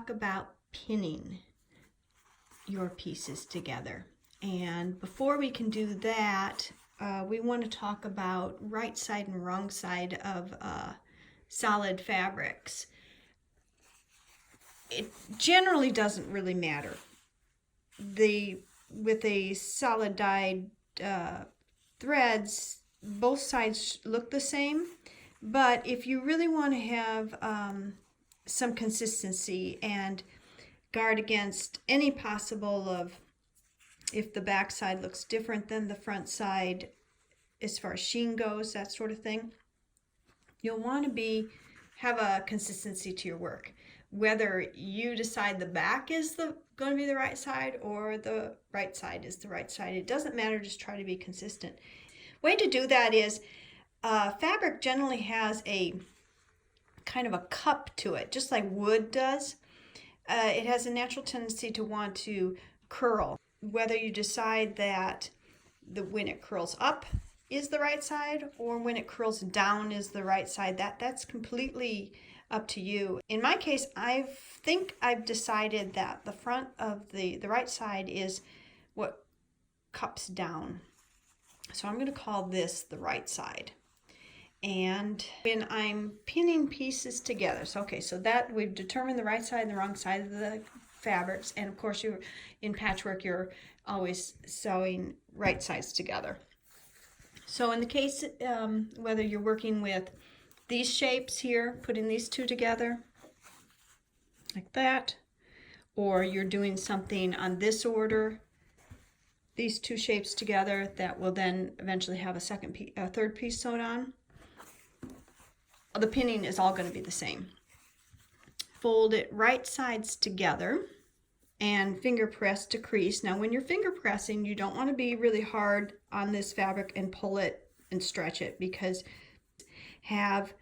talk about pinning your pieces together. And before we can do that, we want to talk about right side and wrong side of solid fabrics. It generally doesn't really matter. With a solid dyed threads, both sides look the same, but if you really want to have some consistency and guard against any possible of if the back side looks different than the front side as far as sheen goes, that sort of thing, you'll want to have a consistency to your work. Whether you decide the back is going to be the right side or the right side is the right side, it doesn't matter, just try to be consistent. Way to do that is fabric generally has a kind of a cup to it, just like wood does. It has a natural tendency to want to curl. Whether you decide that when it curls up is the right side or when it curls down is the right side, that's completely up to you. In my case, I think I've decided that the front of the right side is what cups down. So I'm going to call this the right side. And when I'm pinning pieces together, so that we've determined the right side and the wrong side of the fabrics, and of course in patchwork you're always sewing right sides together. So in the case whether you're working with these shapes here, putting these two together like that, or you're doing something on this order, these two shapes together that will then eventually have a third piece sewn on, the pinning is all going to be the same. Fold it right sides together and finger press to crease. Now when you're finger pressing, you don't want to be really hard on this fabric and pull it and stretch it, because have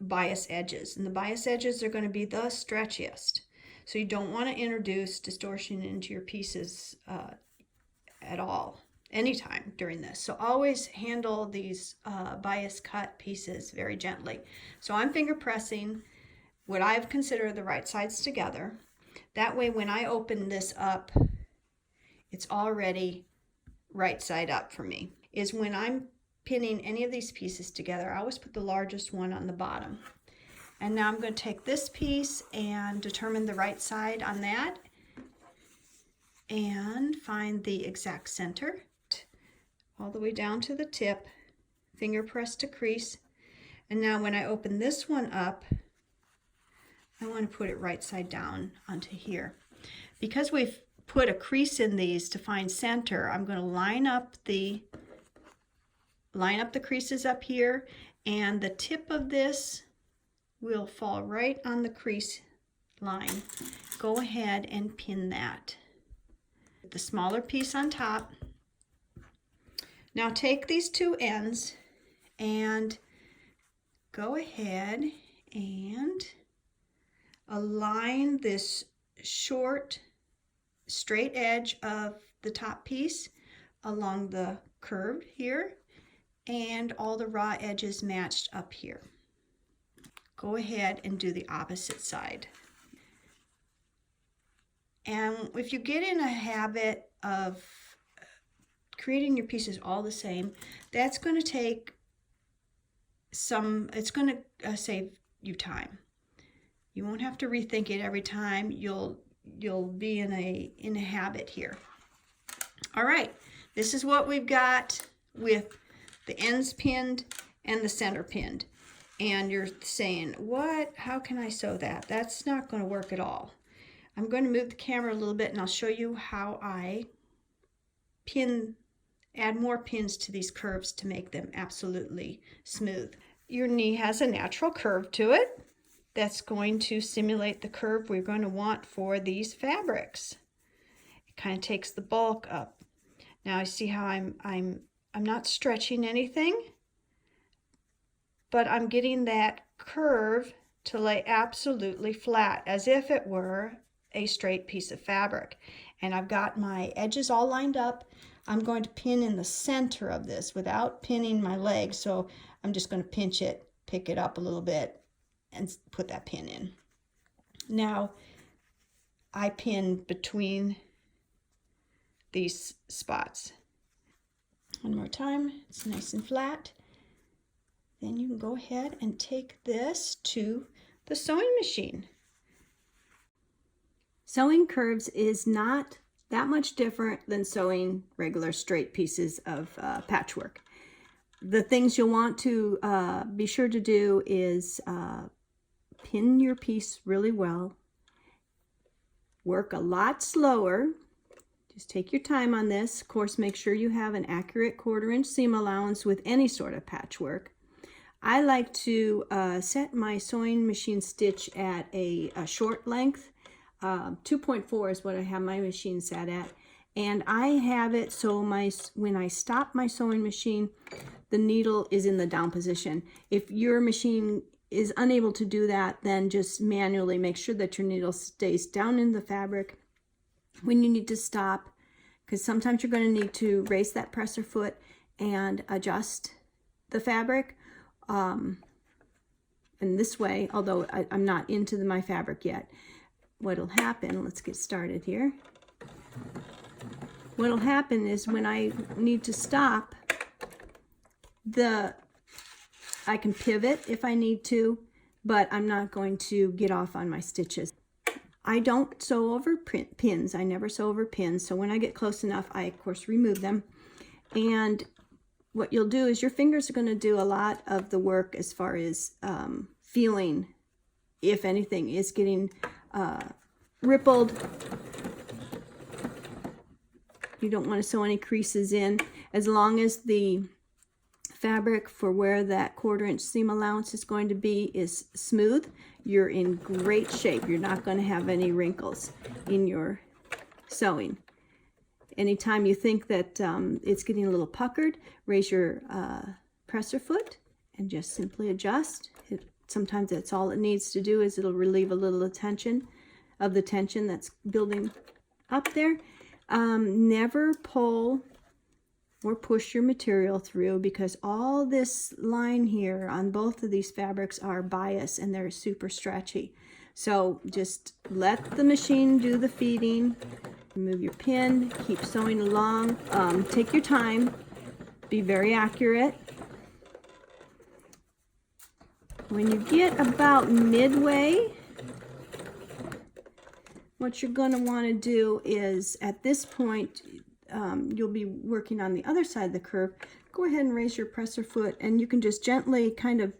bias edges, and the bias edges are going to be the stretchiest. So you don't want to introduce distortion into your pieces at all, anytime during this. So always handle these bias cut pieces very gently. So I'm finger pressing what I've considered the right sides together. That way when I open this up, it's already right side up for me. Is when I'm pinning any of these pieces together, I always put the largest one on the bottom. And now I'm going to take this piece and determine the right side on that and find the exact center all the way down to the tip, finger press to crease. And now when I open this one up, I want to put it right side down onto here. Because we've put a crease in these to find center, I'm going to line up the creases up here, and the tip of this will fall right on the crease line. Go ahead and pin that. The smaller piece on top. Now take these two ends and go ahead and align this short straight edge of the top piece along the curve here, and all the raw edges matched up here. Go ahead and do the opposite side. And if you get in a habit of creating your pieces all the same, that's going to take it's going to save you time. You won't have to rethink it every time. You'll be in a habit here. All right, this is what we've got with the ends pinned and the center pinned. And you're saying, what? How can I sew that? That's not going to work at all. I'm going to move the camera a little bit and I'll show you how I add more pins to these curves to make them absolutely smooth. Your knee has a natural curve to it that's going to simulate the curve we're going to want for these fabrics. It kind of takes the bulk up. Now I see how I'm not stretching anything, but I'm getting that curve to lay absolutely flat as if it were a straight piece of fabric. And I've got my edges all lined up. I'm going to pin in the center of this without pinning my leg, so I'm just going to pinch it, pick it up a little bit, and put that pin in. Now, I pin between these spots. One more time, it's nice and flat. Then you can go ahead and take this to the sewing machine. Sewing curves is not that much different than sewing regular straight pieces of patchwork. The things you'll want to be sure to do is pin your piece really well. Work a lot slower. Just take your time on this. Of course, make sure you have an accurate 1/4 inch seam allowance with any sort of patchwork. I like to set my sewing machine stitch at a short length. 2.4 is what I have my machine set at. And I have it so when I stop my sewing machine, the needle is in the down position. If your machine is unable to do that, then just manually make sure that your needle stays down in the fabric when you need to stop, because sometimes you're going to need to raise that presser foot and adjust the fabric. And this way, although I'm not into my fabric yet, what'll happen, let's get started here. What'll happen is when I need to stop, I can pivot if I need to, but I'm not going to get off on my stitches. I don't sew over pins. I never sew over pins. So when I get close enough, I of course remove them. And what you'll do is your fingers are going to do a lot of the work as far as feeling if anything is getting rippled. You don't want to sew any creases in. As long as the fabric for where that 1/4 inch seam allowance is going to be is smooth, you're in great shape. You're not going to have any wrinkles in your sewing. Anytime you think that it's getting a little puckered, raise your presser foot and just simply adjust. Sometimes that's all it needs to do, is it'll relieve a little tension of the tension that's building up there. Never pull or push your material through, because all this line here on both of these fabrics are bias and they're super stretchy. So just let the machine do the feeding. Remove your pin, keep sewing along. Take your time, be very accurate. When you get about midway, what you're going to want to do is, at this point, you'll be working on the other side of the curve. Go ahead and raise your presser foot, and you can just gently kind of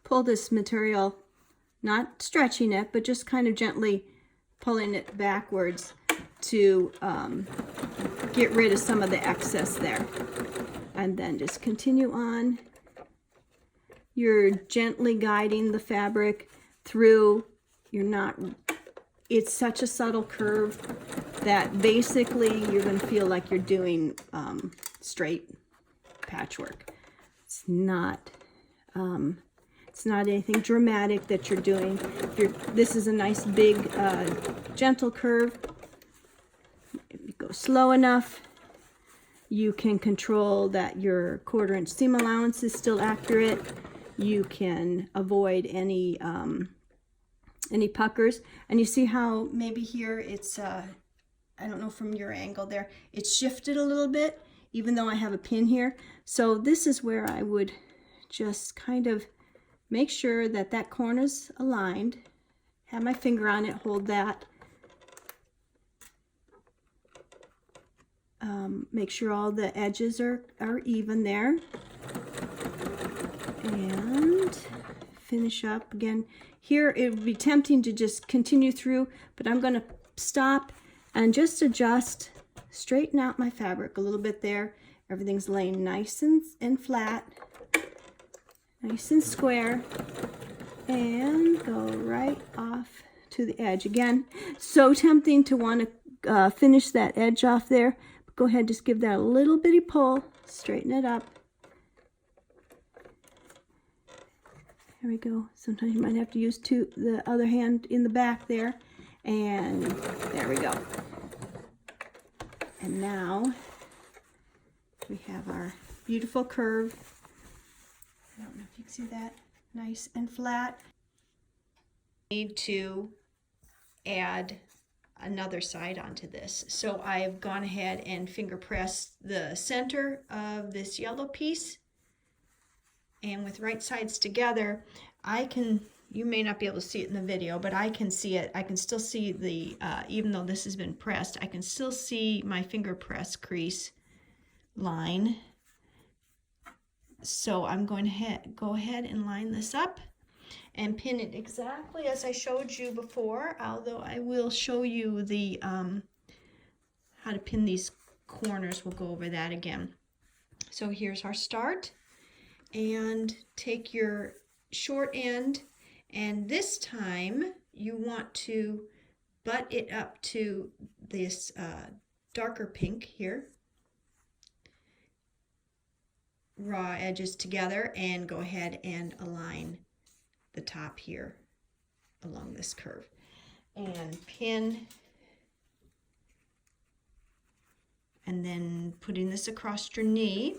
pull this material, not stretching it, but just kind of gently pulling it backwards to get rid of some of the excess there. And then just continue on. You're gently guiding the fabric through. It's such a subtle curve that basically you're going to feel like you're doing straight patchwork. It's not anything dramatic that you're doing. This is a nice big gentle curve. If you go slow enough, you can control that your 1/4 inch seam allowance is still accurate. You can avoid any puckers. And you see how maybe here it's I don't know from your angle there, it's shifted a little bit, even though I have a pin here. So this is where I would just kind of make sure that that corner's aligned. Have my finger on it, hold that. Make sure all the edges are even there. And finish up again. Here it would be tempting to just continue through, but I'm going to stop and just adjust, straighten out my fabric a little bit there. Everything's laying nice and flat, nice and square, and go right off to the edge. Again, so tempting to want to finish that edge off there. But go ahead, just give that a little bitty pull, straighten it up. There we go. Sometimes you might have to use the other hand in the back there. And there we go. And now we have our beautiful curve. I don't know if you can see that. Nice and flat. Need to add another side onto this. So I've gone ahead and finger pressed the center of this yellow piece, and with right sides together, I can, you may not be able to see it in the video, but I can see it. I can still see the, even though this has been pressed, I can still see my finger press crease line. So I'm going to go ahead and line this up and pin it exactly as I showed you before, although I will show you the how to pin these corners. We'll go over that again. So here's our start, and take your short end, and this time you want to butt it up to this darker pink here, raw edges together, and go ahead and align the top here along this curve and pin, and then putting this across your knee,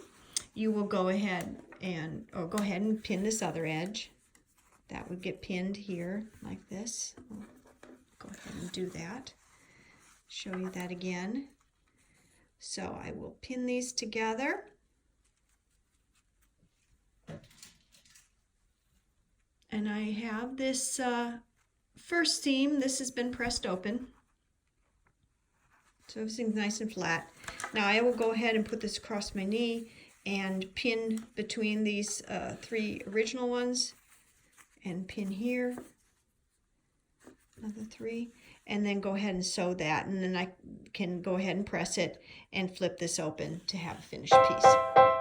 you will go ahead and pin this other edge. That would get pinned here like this. I'll go ahead and do that, show you that again. So I will pin these together, and I have this first seam. This has been pressed open, so everything's nice and flat. Now I will go ahead and put this across my knee and pin between these three original ones, and pin here, another three, and then go ahead and sew that, and then I can go ahead and press it and flip this open to have a finished piece.